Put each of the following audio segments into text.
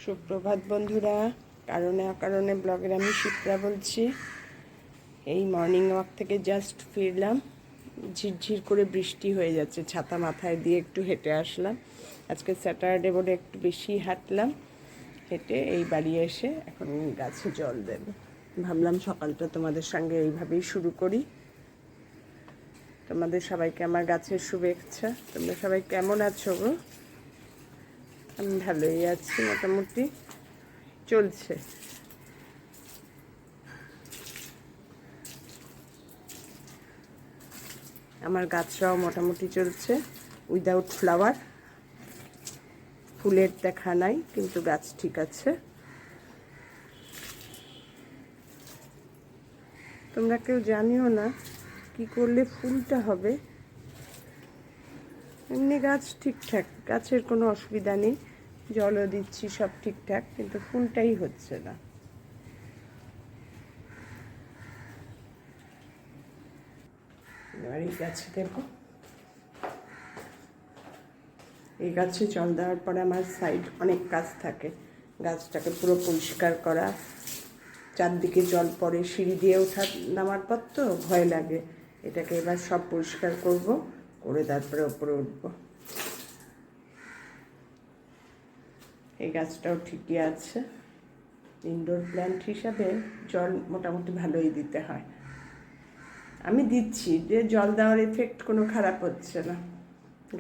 সুপ্রভাত বন্ধুরা, কারণে অকারণে ব্লগের আমি শিপ্রা বলছি। এই মর্নিং ওয়াক থেকে জাস্ট ফিরলাম। ঝিরঝির করে বৃষ্টি হয়ে যাচ্ছে, ছাতা মাথায় দিয়ে একটু হেঁটে আসলাম। আজকে স্যাটারডে বলে একটু বেশি হাঁটলাম। হেঁটে এই বাড়ি এসে এখন গাছে জল দেব। ভাবলাম সকালটা তোমাদের সঙ্গে এইভাবেই শুরু করি। তোমাদের সবাইকে আমার গাছের শুভেচ্ছা। তোমরা সবাই কেমন আছো গো? আমি ভালোই আছি, মোটামুটি চলছে। আমার গাছটাও মোটামুটি চলছে, উইদাউট ফ্লাওয়ার। ফুলের দেখা নাই, কিন্তু গাছ ঠিক আছে। তোমরা কেউ জানিও না কি করলে ফুলটা হবে। এমনি গাছ ঠিকঠাক, গাছের কোনো অসুবিধা নেই, জলও দিচ্ছি, সব ঠিকঠাক, কিন্তু ফুলটাই হচ্ছে না। এবার এই গাছে দেবো। এই গাছে জল দেওয়ার পরে আমার সাইড অনেক কাজ থাকে। গাছটাকে পুরো পরিষ্কার করা, চারদিকে জল পড়ে, সিঁড়ি দিয়ে ওঠা নামার পর তো ভয় লাগে। এটাকে এবার সব পরিষ্কার করব, করে তারপরে ওপরে উঠবো। এই গাছটাও ঠিকই আছে। ইনডোর প্ল্যান্ট হিসাবে জল মোটামুটি ভালোই দিতে হয়। আমি দিচ্ছি, যে জল দেওয়ার এফেক্ট কোনো খারাপ হচ্ছে না।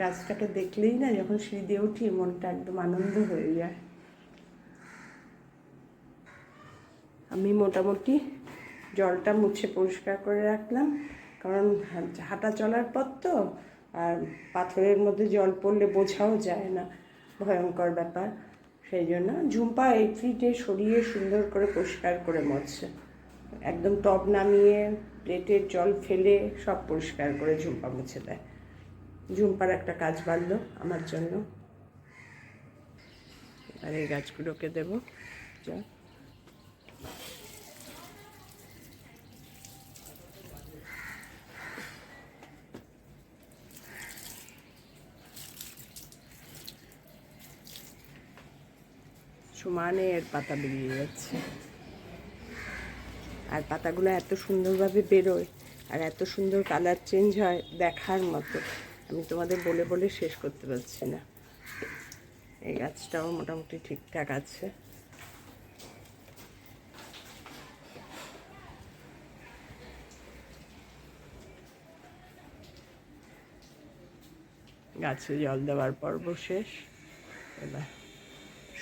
গাছটাকে দেখলেই না, যখন সিঁড়ি দিয়ে উঠি, মনটা একদম আনন্দ হয়ে যায়। আমি মোটামুটি জলটা মুছে পরিষ্কার করে রাখলাম, কারণ হাঁটা চলার পর তো, আর পাথরের মধ্যে জল পড়লে বোঝাও যায় না, ভয়ঙ্কর ব্যাপার। সেই জন্য ঝুম্পা এই ফ্রিটে সরিয়ে সুন্দর করে পরিষ্কার করে মোছে, একদম টব নামিয়ে প্লেটের জল ফেলে সব পরিষ্কার করে ঝুম্পা মুছে দেয়। ঝুম্পার একটা কাজ বাড়লো আমার জন্য। আর এই গাছগুলোকে দেবো জল। সমানে এর পাতা বেরিয়ে যাচ্ছে, আর পাতাগুলো এত সুন্দরভাবে বেরোয় আর এত সুন্দর কালার চেঞ্জ হয়, দেখার মতো। আমি তোমাদের বলে বলে শেষ করতে পারছি না। এই গাছটাও মোটামুটি ঠিকঠাক আছে। গাছে জল দেওয়ার পর্ব শেষ, এবার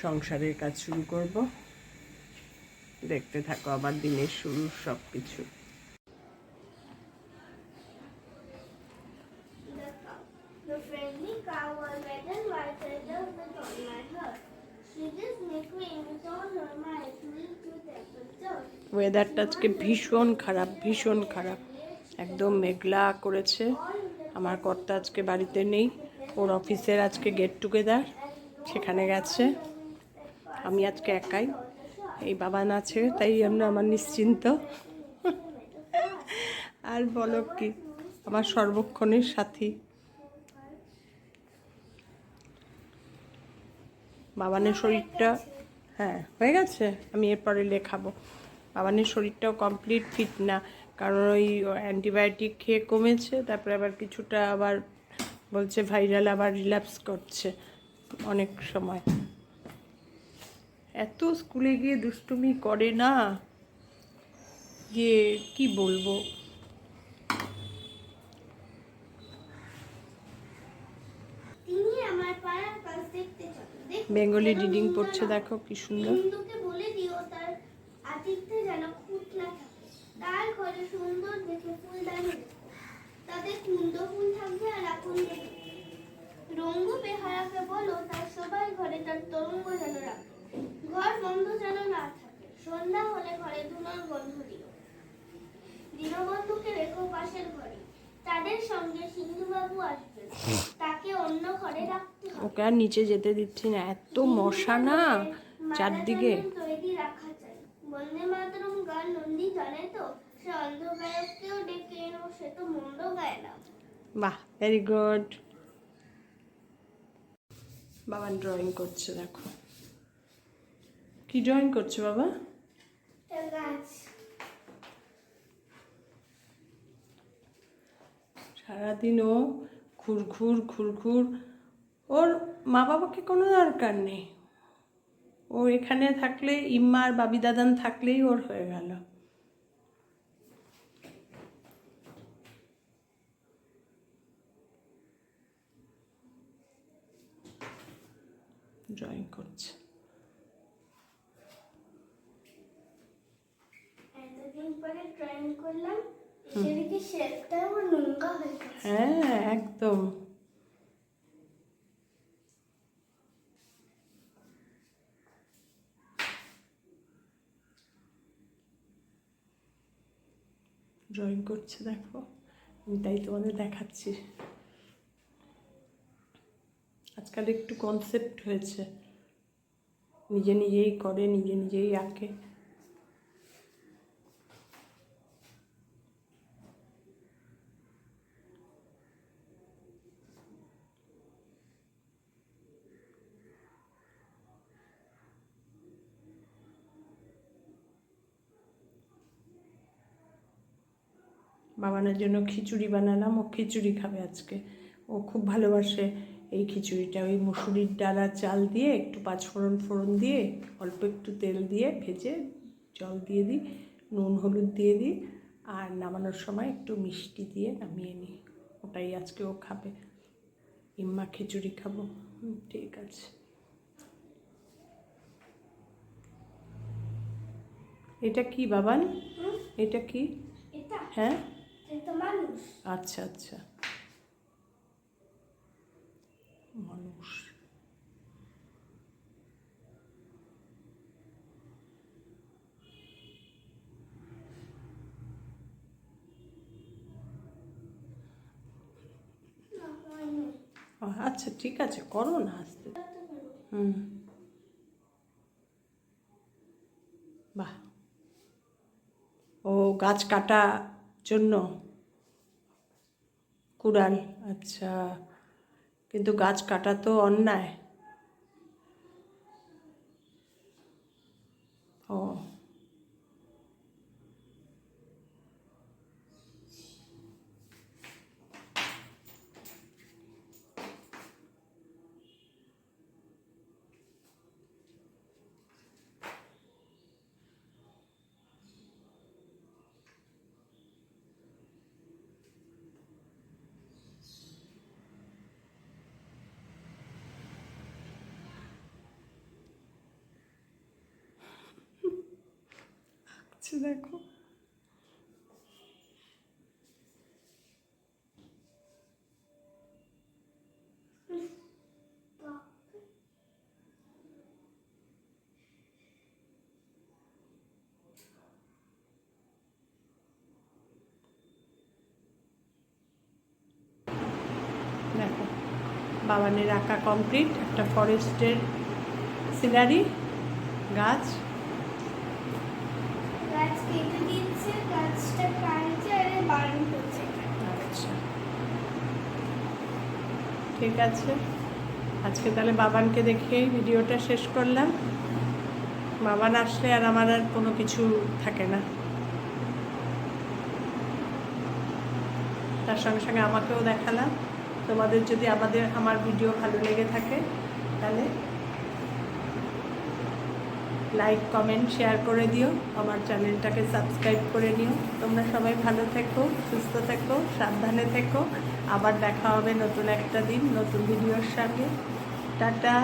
সংসারের কাজ শুরু করব। দেখতে থাকো আবার দিনের শুরু সব কিছু। ওয়েদারটা আজকে ভীষণ খারাপ, ভীষণ খারাপ, একদম মেঘলা করেছে। আমার কর্তা আজকে বাড়িতে নেই, ওর অফিসের আজকে গেট টুগেদার, সেখানে গেছে। আমি আজকে একাই, এই বাবান আছে, তাই জন্য আমার নিশ্চিন্ত। আর বলো কি, আমার সর্বক্ষণের সাথী। বাবানের শরীরটা, হ্যাঁ হয়ে গেছে, আমি এরপরে লেখাবো। বাবানের শরীরটাও কমপ্লিট ফিট না, কারণ ওই অ্যান্টিবায়োটিক খেয়ে কমেছে, তারপরে আবার কিছুটা আবার বলছে ভাইরাল আবার রিল্যাপস করছে অনেক সময়। এত স্কুলে গিয়ে দুষ্টুমি করে না, যে কি বলবো। বেঙ্গলি রিডিং পড়ছে, দেখো কি সুন্দর। রঙ্গু বেহারাকে বলো তার সবাই ঘরে তার তরঙ্গ যেন রাখে, ঘর বন্ধ যেন না থাকে, সন্ধ্যা হলে ঘরে ধুলোর গন্ধ দিও। দীনবন্ধুকে রেখো পাশের ঘরে, তাদের সঙ্গে সিন্ধুবাবু আসবে, তাকে অন্য ঘরে রাখতে হবে। ওকে আর নিচে যেতে দিচ্ছি না, এত মশা না চারদিকে। তৈরি রাখা চাই। বন্দে মাতরম গান নন্দী জানে তো, সে অন্ধ গায়ককেও ডেকে এনো, সে তো মন্দ গায় না। বাহ, ভেরি গুড। বাবা ড্রয়িং করছে, দেখো। কি ড্রয়িং করছো বাবা? একটা গাছ। সারাদিন ও ঘুরঘুর ঘুরঘুর, ওর মা বাবাকে কোনো দরকার নেই। ও এখানে থাকলে, ইম্মা আর বাবি দাদান থাকলেই ওর হয়ে গেল। ড্রয়িং করছে। এতদিন পরে ড্রয়িং করলাম, সেদিকে শেলফটা আমার নোংরা হয়ে গেছে। হ্যাঁ একদম। ড্রয়িং করছে দেখো, আমি তাই তোমাদের দেখাচ্ছি। আজকাল একটু কনসেপ্ট হয়েছে, নিজে নিজেই করে, নিজে নিজেই আঁকে। বাবানের জন্য খিচুড়ি বানালাম, ও খিচুড়ি খাবে আজকে। ও খুব ভালোবাসে এই খিচুড়িটা। ওই মুসুরির ডাল আর চাল দিয়ে একটু পাঁচফোড়ন ফোড়ন দিয়ে অল্প একটু তেল দিয়ে ভেজে জল দিয়ে দিই, নুন হলুদ দিয়ে দিই, আর নামানোর সময় একটু মিষ্টি দিয়ে নামিয়ে নিই। ওটাই আজকে ও খাবে। ইম্মা খিচুড়ি খাবো। ঠিক আছে। এটা কি বাবান? এটা কি? এটা হ্যাঁ, এটা মানুষ। আচ্ছা আচ্ছা, মানুষ। আচ্ছা ঠিক আছে, করো না আস্তে। হুম, বাহ। ও গাছ কাটা জন্য কুড়াল, আচ্ছা। কিন্তু গাছ কাটা তো অন্যায়। ও আচ্ছা, দেখো দেখো, বাবানের আঁকা কমপ্লিট। একটা ফরেস্টের সিনারি, গাছ। গাছ কেটে দিচ্ছে, গাছটা কাটছে আর বাড়ি করছে। আচ্ছা ঠিক আছে, আজকে তাহলে বাবানকে দেখিয়েই ভিডিওটা শেষ করলাম। বাবান আসলে আর আমার আর কোনো কিছু থাকে না। তার সঙ্গে সঙ্গে আমাকেও দেখালাম। তোমাদের যদি আমার ভিডিও ভালো লেগে থাকে তাহলে লাইক কমেন্ট শেয়ার করে দিও, আমার চ্যানেলটাকে সাবস্ক্রাইব করে নিও। তোমরা সবাই ভালো থেকো, সুস্থ থেকো, সাবধানে থেকো। আবার দেখা হবে নতুন একটা দিন নতুন ভিডিওর সঙ্গে। টাটা।